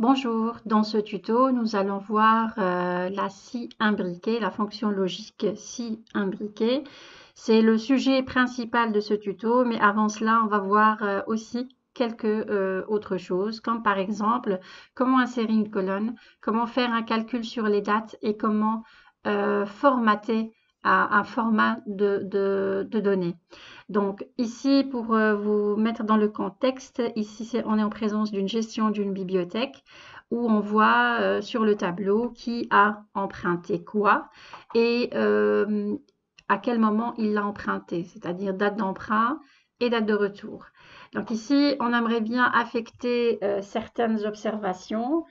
Bonjour, dans ce tuto, nous allons voir la scie imbriquée, la fonction logique scie imbriquée. C'est le sujet principal de ce tuto, mais avant cela, on va voir aussi quelques autres choses, comme par exemple, comment insérer une colonne, comment faire un calcul sur les dates et comment formater un format de données. Donc ici, pour vous mettre dans le contexte, ici on est en présence d'une gestion d'une bibliothèque où on voit sur le tableau qui a emprunté quoi et à quel moment il l'a emprunté, c'est-à-dire date d'emprunt et date de retour. Donc ici, on aimerait bien affecter certaines observations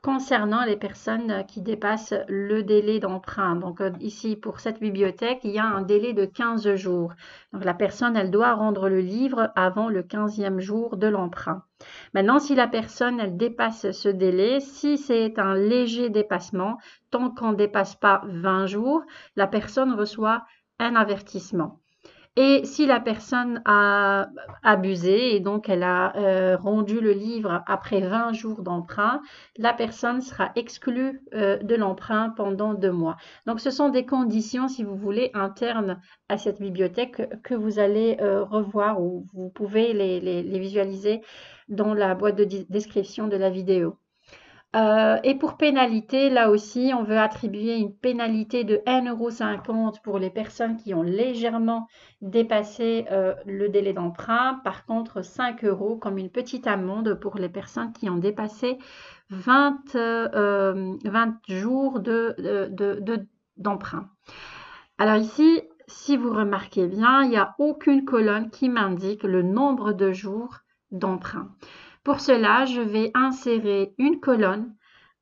concernant les personnes qui dépassent le délai d'emprunt. Donc ici, pour cette bibliothèque, il y a un délai de 15 jours. Donc la personne, elle doit rendre le livre avant le 15e jour de l'emprunt. Maintenant, si la personne, elle dépasse ce délai, si c'est un léger dépassement, tant qu'on ne dépasse pas 20 jours, la personne reçoit un avertissement. Et si la personne a abusé et donc elle a rendu le livre après 20 jours d'emprunt, la personne sera exclue de l'emprunt pendant 2 mois. Donc ce sont des conditions, si vous voulez, internes à cette bibliothèque que vous allez revoir ou vous pouvez les visualiser dans la boîte de description de la vidéo. Et pour pénalité, là aussi, on veut attribuer une pénalité de 1,50 € pour les personnes qui ont légèrement dépassé le délai d'emprunt. Par contre, 5 € comme une petite amende pour les personnes qui ont dépassé 20 jours d'emprunt. Alors ici, si vous remarquez bien, il n'y a aucune colonne qui m'indique le nombre de jours d'emprunt. Pour cela, je vais insérer une colonne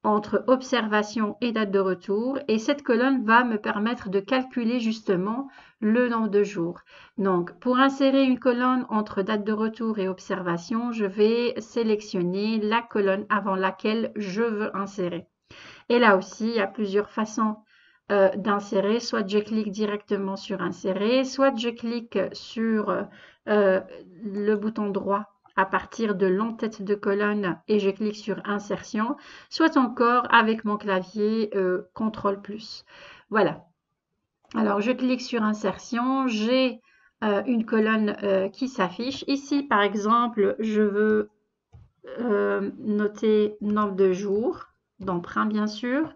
entre observation et date de retour et cette colonne va me permettre de calculer justement le nombre de jours. Donc, pour insérer une colonne entre date de retour et observation, je vais sélectionner la colonne avant laquelle je veux insérer. Et là aussi, il y a plusieurs façons d'insérer. Soit je clique directement sur insérer, soit je clique sur le bouton droit à partir de l'entête de colonne et je clique sur insertion, soit encore avec mon clavier CTRL+. Voilà. Alors, je clique sur insertion, j'ai une colonne qui s'affiche. Ici, par exemple, je veux noter nombre de jours d'emprunt, bien sûr,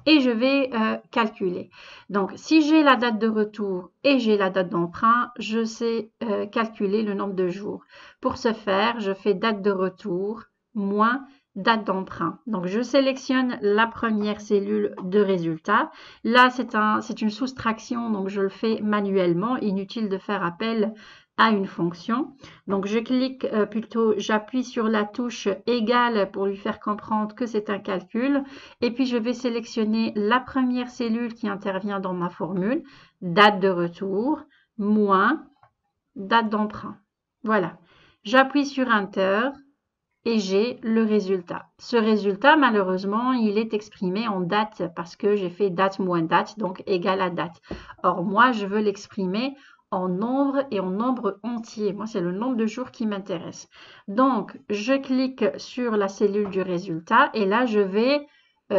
et je vais calculer. Donc, si j'ai la date de retour et j'ai la date d'emprunt, je sais calculer le nombre de jours. Pour ce faire, je fais date de retour moins date d'emprunt. Donc, je sélectionne la première cellule de résultat. Là, c'est une soustraction, donc je le fais manuellement. Inutile de faire appel à une fonction. Donc, je clique plutôt, j'appuie sur la touche égale pour lui faire comprendre que c'est un calcul. Et puis, je vais sélectionner la première cellule qui intervient dans ma formule, date de retour, moins date d'emprunt. Voilà. J'appuie sur Enter et j'ai le résultat. Ce résultat, malheureusement, il est exprimé en date parce que j'ai fait date moins date, donc égal à date. Or, moi, je veux l'exprimer en nombre et en nombre entier. Moi, c'est le nombre de jours qui m'intéresse. Donc, je clique sur la cellule du résultat et là, je vais,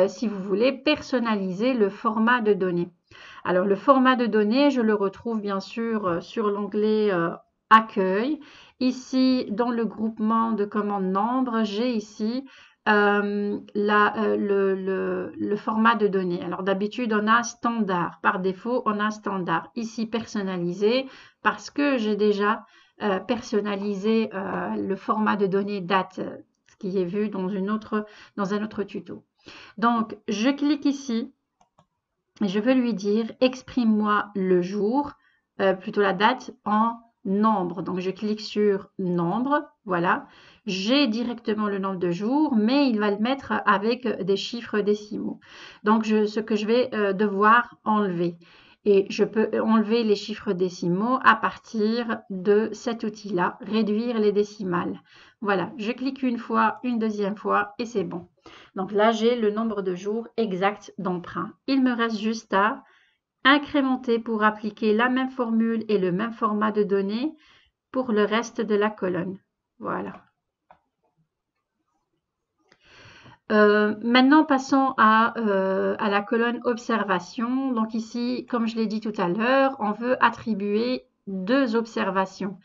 si vous voulez, personnaliser le format de données. Alors, le format de données, je le retrouve bien sûr sur l'onglet Accueil. Ici, dans le groupement de commandes nombres, j'ai ici le format de données. Alors d'habitude, on a standard. Par défaut, on a standard. Ici, personnalisé, parce que j'ai déjà personnalisé le format de données date, ce qui est vu dans un autre tuto. Donc, je clique ici. Je veux lui dire, exprime-moi le jour, plutôt la date, en nombre. Donc, je clique sur nombre, voilà. J'ai directement le nombre de jours, mais il va le mettre avec des chiffres décimaux. Donc, ce que je vais devoir enlever. Et je peux enlever les chiffres décimaux à partir de cet outil-là, réduire les décimales. Voilà, je clique une fois, une deuxième fois et c'est bon. Donc là, j'ai le nombre de jours exact d'emprunt. Il me reste juste à incrémenter pour appliquer la même formule et le même format de données pour le reste de la colonne. Voilà. Maintenant, passons à la colonne observation. Donc ici, comme je l'ai dit tout à l'heure, on veut attribuer 2 observations,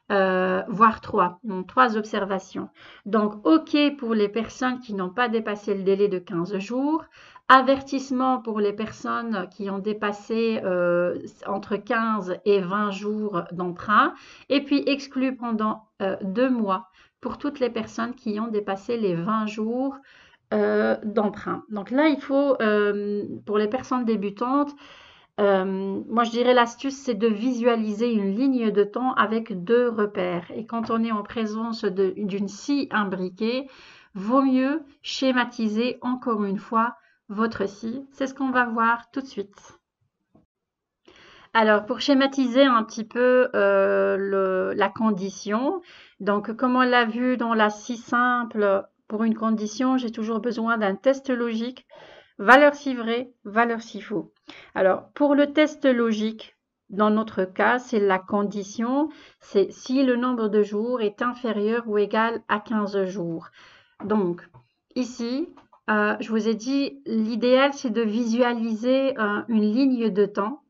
voire 3. Donc 3 observations. Donc OK pour les personnes qui n'ont pas dépassé le délai de 15 jours. Avertissement pour les personnes qui ont dépassé entre 15 et 20 jours d'emprunt. Et puis exclu pendant 2 mois pour toutes les personnes qui ont dépassé les 20 jours d'emprunt. Donc là, il faut, pour les personnes débutantes, moi je dirais l'astuce, c'est de visualiser une ligne de temps avec 2 repères. Et quand on est en présence d'une scie imbriquée, vaut mieux schématiser encore une fois votre scie. C'est ce qu'on va voir tout de suite. Alors, pour schématiser un petit peu la condition, donc comme on l'a vu dans la scie simple, pour une condition, j'ai toujours besoin d'un test logique, valeur si vrai, valeur si faux. Alors, pour le test logique, dans notre cas, c'est la condition, c'est si le nombre de jours est inférieur ou égal à 15 jours. Donc, ici, je vous ai dit, l'idéal, c'est de visualiser une ligne de temps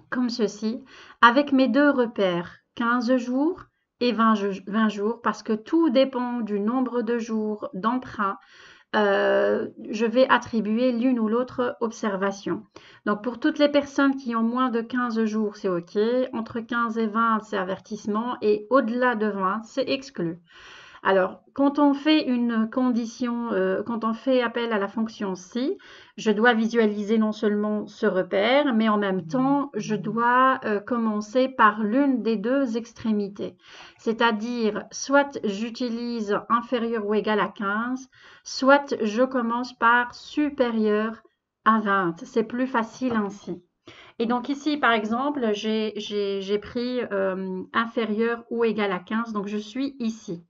comme ceci, avec mes 2 repères, 15 jours et 20 jours, parce que tout dépend du nombre de jours d'emprunt. Je vais attribuer l'une ou l'autre observation. Donc, pour toutes les personnes qui ont moins de 15 jours, c'est OK. Entre 15 et 20, c'est avertissement. Et au-delà de 20, c'est exclu. Alors, quand on fait une condition, quand on fait appel à la fonction si, je dois visualiser non seulement ce repère, mais en même temps, je dois commencer par l'une des 2 extrémités. C'est-à-dire, soit j'utilise inférieur ou égal à 15, soit je commence par supérieur à 20. C'est plus facile ainsi. Et donc ici, par exemple, j'ai pris inférieur ou égal à 15, donc je suis ici.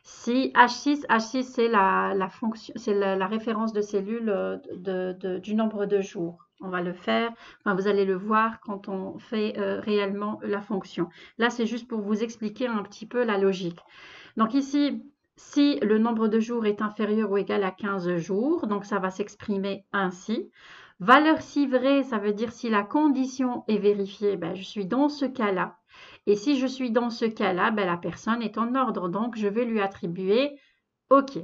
Si H6 c'est la fonction, c'est la référence de cellules du nombre de jours. On va le faire, enfin, vous allez le voir quand on fait réellement la fonction. Là, c'est juste pour vous expliquer un petit peu la logique. Donc ici, si le nombre de jours est inférieur ou égal à 15 jours, donc ça va s'exprimer ainsi. Valeur si vraie, ça veut dire si la condition est vérifiée, ben, je suis dans ce cas-là. Et si je suis dans ce cas-là, ben, la personne est en ordre, donc je vais lui attribuer OK.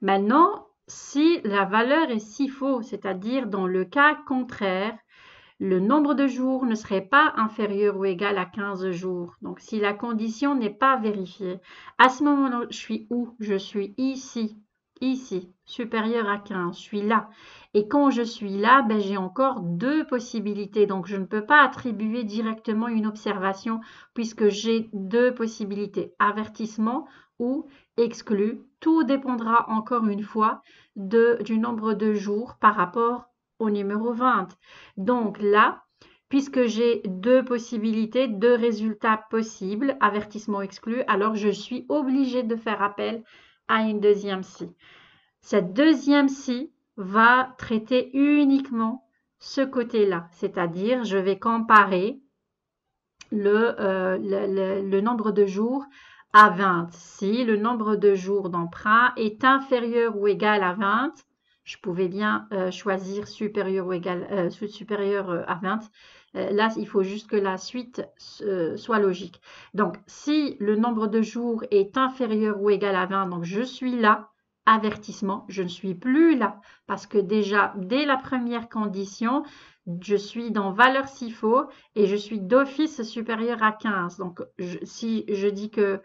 Maintenant, si la valeur est si faux, c'est-à-dire dans le cas contraire, le nombre de jours ne serait pas inférieur ou égal à 15 jours. Donc, si la condition n'est pas vérifiée, à ce moment-là, je suis où? Je suis ici, supérieur à 15, je suis là. Et quand je suis là, ben, j'ai encore 2 possibilités. Donc, je ne peux pas attribuer directement une observation puisque j'ai 2 possibilités, avertissement ou exclu. Tout dépendra encore une fois du nombre de jours par rapport au numéro 20. Donc là, puisque j'ai 2 possibilités, 2 résultats possibles, avertissement exclu, alors je suis obligée de faire appel à une deuxième scie. Cette deuxième scie va traiter uniquement ce côté-là, c'est-à-dire je vais comparer le nombre de jours à 20. Si le nombre de jours d'emprunt est inférieur ou égal à 20, je pouvais bien choisir supérieur ou égal supérieur à 20. Là, il faut juste que la suite soit logique. Donc, si le nombre de jours est inférieur ou égal à 20, donc je suis là, avertissement, je ne suis plus là parce que déjà, dès la première condition, je suis dans valeur si faux et je suis d'office supérieur à 15. Donc, si je dis que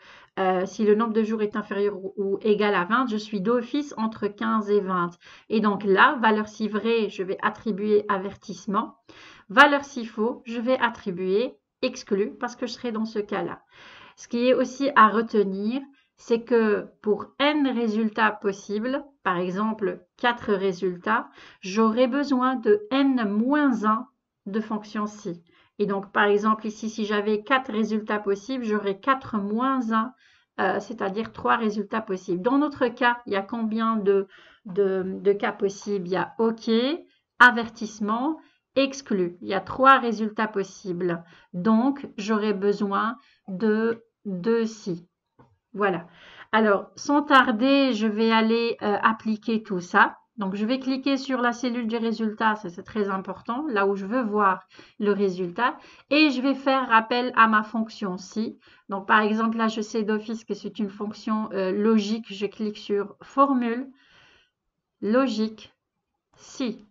si le nombre de jours est inférieur ou égal à 20, je suis d'office entre 15 et 20. Et donc là, valeur si vrai, je vais attribuer avertissement. Valeur si faux, je vais attribuer exclu parce que je serai dans ce cas-là. Ce qui est aussi à retenir, c'est que pour n résultats possibles, par exemple 4 résultats, j'aurai besoin de n-1 de fonction si. Et donc, par exemple, ici, si j'avais 4 résultats possibles, j'aurais 4 moins 1, c'est-à-dire 3 résultats possibles. Dans notre cas, il y a combien de cas possibles? Il y a OK, avertissement, exclu. Il y a 3 résultats possibles. Donc, j'aurai besoin de 2 si. Voilà. Alors, sans tarder, je vais aller appliquer tout ça. Donc, je vais cliquer sur la cellule du résultat, ça c'est très important, là où je veux voir le résultat. Et je vais faire appel à ma fonction si. Donc, par exemple, là, je sais d'office que c'est une fonction logique. Je clique sur formule, logique, si.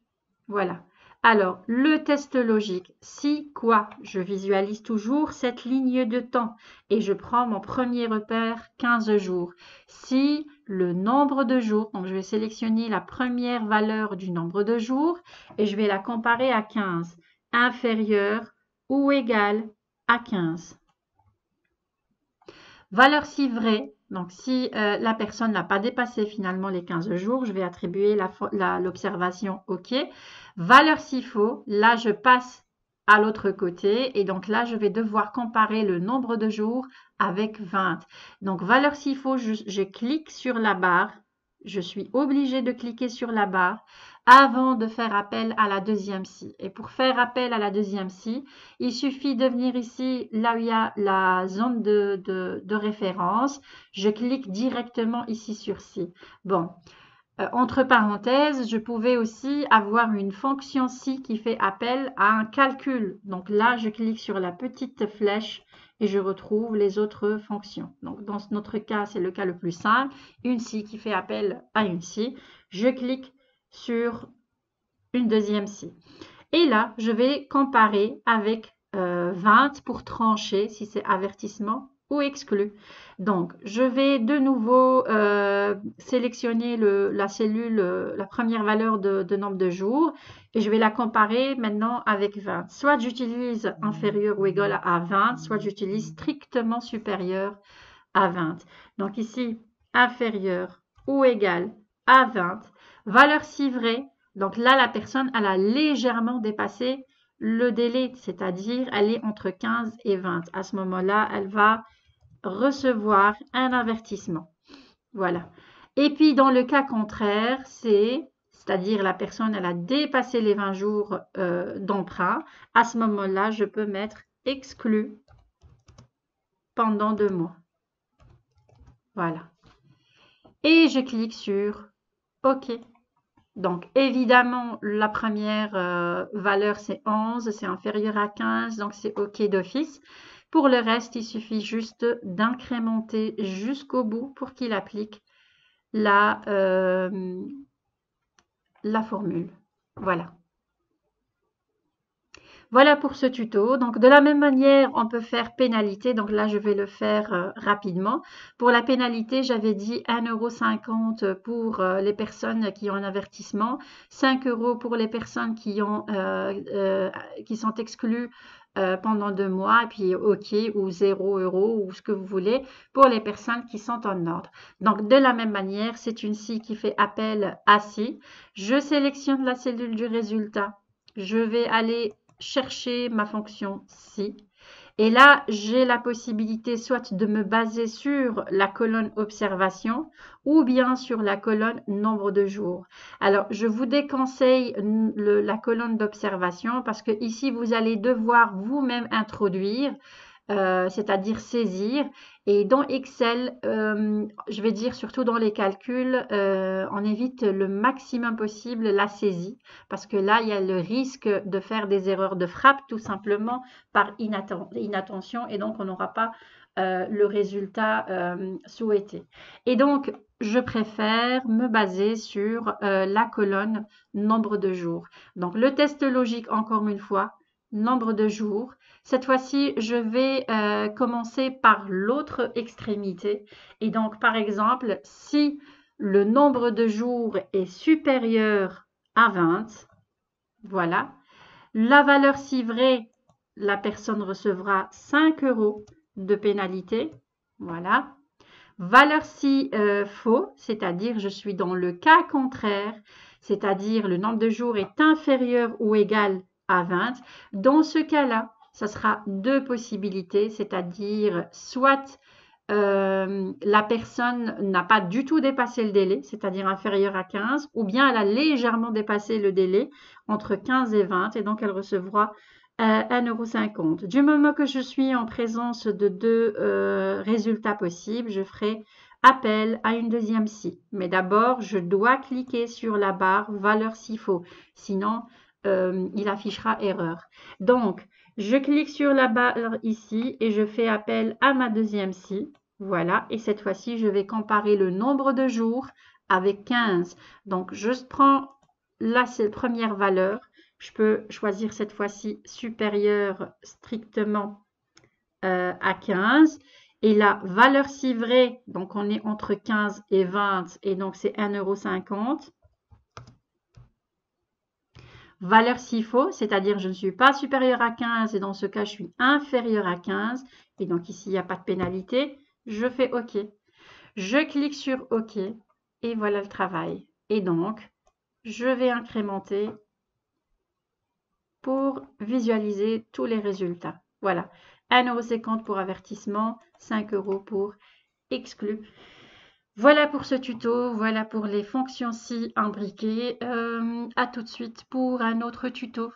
Voilà. Alors, le test logique, si quoi? Je visualise toujours cette ligne de temps et je prends mon premier repère 15 jours. Si le nombre de jours, donc je vais sélectionner la première valeur du nombre de jours et je vais la comparer à 15, inférieur ou égal à 15. Valeur si vraie, donc si la personne n'a pas dépassé finalement les 15 jours, je vais attribuer l'observation OK. Valeur si faux, là je passe à l'autre côté et donc là je vais devoir comparer le nombre de jours avec 20. Donc valeur si faux, je clique sur la barre, je suis obligée de cliquer sur la barre avant de faire appel à la deuxième scie. Et pour faire appel à la deuxième scie, il suffit de venir ici, là où il y a la zone de référence. Je clique directement ici sur scie. Bon, entre parenthèses, je pouvais aussi avoir une fonction si qui fait appel à un calcul. Donc là, je clique sur la petite flèche et je retrouve les autres fonctions. Donc dans notre cas, c'est le cas le plus simple. Une si qui fait appel à une si. Je clique sur une deuxième si. Et là, je vais comparer avec 20 pour trancher si c'est avertissement ou exclu. Donc, je vais de nouveau sélectionner la cellule, la première valeur de nombre de jours et je vais la comparer maintenant avec 20. Soit j'utilise inférieur ou égal à 20, soit j'utilise strictement supérieur à 20. Donc ici, inférieur ou égal à 20. Valeur si vraie. Donc là, la personne, elle a légèrement dépassé le délai, c'est-à-dire elle est entre 15 et 20. À ce moment-là, elle va recevoir un avertissement. Voilà. Et puis, dans le cas contraire, c'est-à-dire la personne, elle a dépassé les 20 jours d'emprunt. À ce moment-là, je peux mettre exclu pendant 2 mois. Voilà. Et je clique sur OK. Donc, évidemment, la première valeur, c'est 11, c'est inférieur à 15, donc c'est OK d'office. Pour le reste, il suffit juste d'incrémenter jusqu'au bout pour qu'il applique la formule. Voilà. Voilà pour ce tuto. Donc, de la même manière, on peut faire pénalité. Donc là, je vais le faire rapidement. Pour la pénalité, j'avais dit 1,50 € pour les personnes qui ont un avertissement, 5 € pour les personnes qui sont exclues pendant 2 mois, et puis OK, ou 0 € ou ce que vous voulez pour les personnes qui sont en ordre. Donc, de la même manière, c'est une scie qui fait appel à scie. Je sélectionne la cellule du résultat. Je vais aller chercher ma fonction si. Et là, j'ai la possibilité soit de me baser sur la colonne observation ou bien sur la colonne nombre de jours. Alors, je vous déconseille la colonne d'observation parce que ici, vous allez devoir vous-même introduire, c'est-à-dire saisir. Et dans Excel, je vais dire surtout dans les calculs, on évite le maximum possible la saisie parce que là, il y a le risque de faire des erreurs de frappe tout simplement par inattention et donc on n'aura pas le résultat souhaité. Et donc, je préfère me baser sur la colonne nombre de jours. Donc, le test logique, encore une fois, nombre de jours. Cette fois-ci, je vais commencer par l'autre extrémité. Et donc, par exemple, si le nombre de jours est supérieur à 20, voilà, la valeur si vraie, la personne recevra 5 € de pénalité. Voilà. Valeur si faux, c'est-à-dire je suis dans le cas contraire, c'est-à-dire le nombre de jours est inférieur ou égal à 20. Dans ce cas-là, ça sera deux possibilités, c'est-à-dire soit la personne n'a pas du tout dépassé le délai, c'est-à-dire inférieur à 15, ou bien elle a légèrement dépassé le délai entre 15 et 20, et donc elle recevra 1,50 €. Du moment que je suis en présence de deux résultats possibles, je ferai appel à une deuxième scie. Mais d'abord, je dois cliquer sur la barre valeur s'il faut. Sinon, il affichera erreur. Donc, je clique sur la barre ici et je fais appel à ma deuxième scie. Voilà. Et cette fois-ci, je vais comparer le nombre de jours avec 15. Donc, je prends la première valeur. Je peux choisir cette fois-ci supérieur strictement à 15. Et la valeur si vraie, donc on est entre 15 et 20, et donc c'est 1,50 €. Valeur si faux, c'est-à-dire je ne suis pas supérieur à 15 et dans ce cas je suis inférieur à 15. Et donc ici il n'y a pas de pénalité. Je fais OK. Je clique sur OK et voilà le travail. Et donc je vais incrémenter pour visualiser tous les résultats. Voilà, 1,50 € pour avertissement, 5 € pour exclu. Voilà pour ce tuto, voilà pour les fonctions si imbriquées. À tout de suite pour un autre tuto.